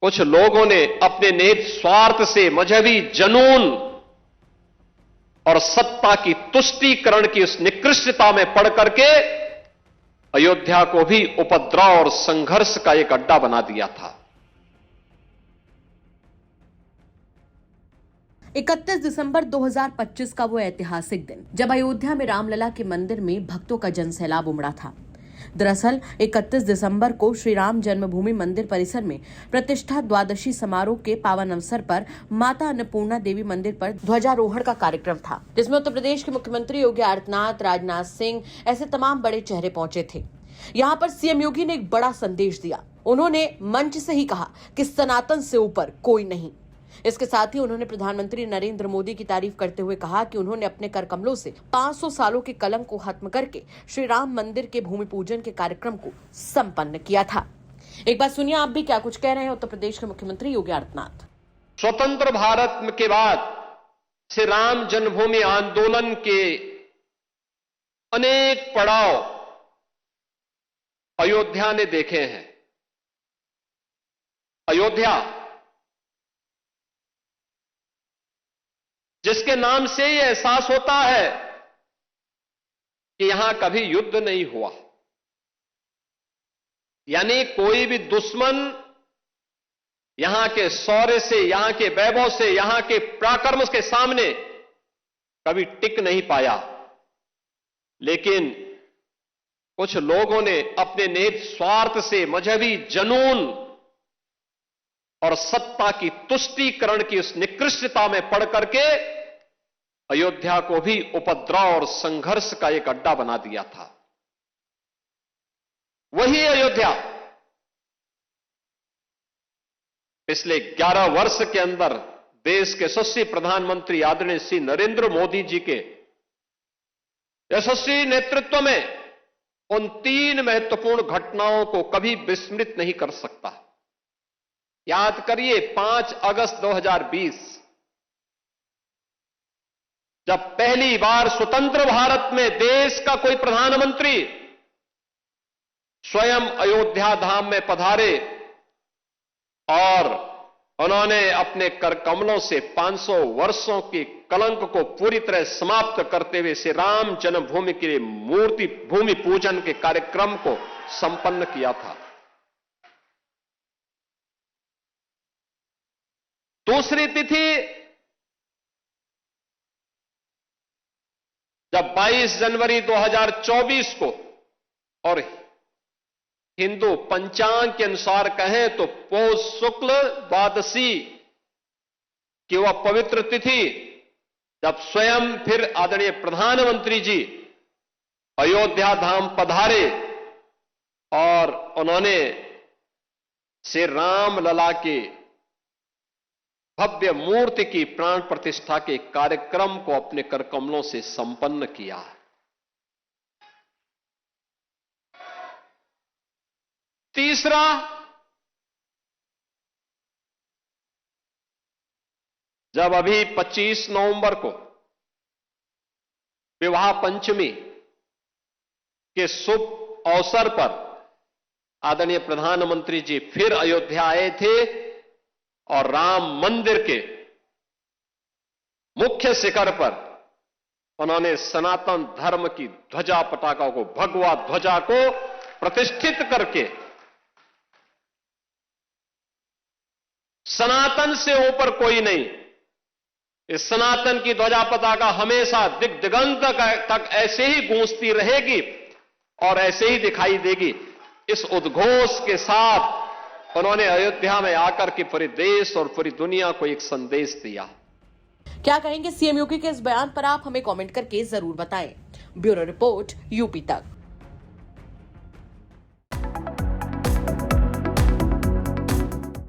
कुछ लोगों ने अपने निहित स्वार्थ से मजहबी जनून और सत्ता की तुष्टीकरण की उस निकृष्टता में पड़ करके अयोध्या को भी उपद्रव और संघर्ष का एक अड्डा बना दिया था। 31 दिसंबर 2025 का वो ऐतिहासिक दिन जब अयोध्या में रामलला के मंदिर में भक्तों का जनसैलाब उमड़ा था। दरअसल 31 दिसंबर को श्री राम जन्मभूमि मंदिर परिसर में प्रतिष्ठा द्वादशी समारोह के पावन अवसर पर माता अन्नपूर्णा देवी मंदिर पर ध्वजारोहण का कार्यक्रम था, जिसमें उत्तर प्रदेश के मुख्यमंत्री योगी आदित्यनाथ, राजनाथ सिंह ऐसे तमाम बड़े चेहरे पहुंचे थे। यहाँ पर सीएम योगी ने एक बड़ा संदेश दिया। उन्होंने मंच से ही कहा कि सनातन से ऊपर कोई नहीं। इसके साथ ही उन्होंने प्रधानमंत्री नरेंद्र मोदी की तारीफ करते हुए कहा कि उन्होंने अपने कर कमलों से 500 सालों के कलंक को खत्म करके श्री राम मंदिर के भूमि पूजन के कार्यक्रम को संपन्न किया था। एक बार सुनिए आप भी क्या कुछ कह रहे हैं उत्तर प्रदेश के मुख्यमंत्री योगी आदित्यनाथ। स्वतंत्र भारत के बाद श्री राम जन्मभूमि आंदोलन के अनेक पड़ाव अयोध्या ने देखे हैं। अयोध्या जिसके नाम से यह एहसास होता है कि यहां कभी युद्ध नहीं हुआ, यानी कोई भी दुश्मन यहां के शौर्य से, यहां के वैभव से, यहां के पराक्रम के सामने कभी टिक नहीं पाया। लेकिन कुछ लोगों ने अपने निहित स्वार्थ से मजहबी जनून और सत्ता की तुष्टीकरण की उस निकृष्टता में पड़ करके अयोध्या को भी उपद्रव और संघर्ष का एक अड्डा बना दिया था। वही अयोध्या पिछले 11 वर्ष के अंदर देश के यशस्वी प्रधानमंत्री आदरणीय श्री नरेंद्र मोदी जी के यशस्वी नेतृत्व में उन 3 महत्वपूर्ण घटनाओं को कभी विस्मृत नहीं कर सकता। याद करिए 5 अगस्त 2020 जब पहली बार स्वतंत्र भारत में देश का कोई प्रधानमंत्री स्वयं अयोध्या धाम में पधारे और उन्होंने अपने कर कमलों से 500 वर्षों के कलंक को पूरी तरह समाप्त करते हुए श्री राम जन्मभूमि के मूर्ति भूमि पूजन के कार्यक्रम को संपन्न किया था। दूसरी तिथि जब 22 जनवरी 2024 को और हिंदू पंचांग के अनुसार कहें तो पौष शुक्ल द्वादशी की वह पवित्र तिथि जब स्वयं फिर आदरणीय प्रधानमंत्री जी अयोध्या धाम पधारे और उन्होंने श्री राम लला के भव्य मूर्ति की प्राण प्रतिष्ठा के कार्यक्रम को अपने कर कमलों से संपन्न किया। तीसरा, जब अभी 25 नवंबर को विवाह पंचमी के शुभ अवसर पर आदरणीय प्रधानमंत्री जी फिर अयोध्या आए थे और राम मंदिर के मुख्य शिखर पर उन्होंने सनातन धर्म की ध्वजा पताका को, भगवा ध्वजा को प्रतिष्ठित करके सनातन से ऊपर कोई नहीं, इस सनातन की ध्वजा पताका हमेशा दिग दिगंत तक ऐसे ही गूंजती रहेगी और ऐसे ही दिखाई देगी। इस उद्घोष के साथ उन्होंने अयोध्या में आकर के पूरे देश और पूरी दुनिया को एक संदेश दिया। क्या कहेंगे सीएम योगी के इस बयान पर आप हमें कमेंट करके जरूर बताएं। ब्यूरो रिपोर्ट यूपी तक।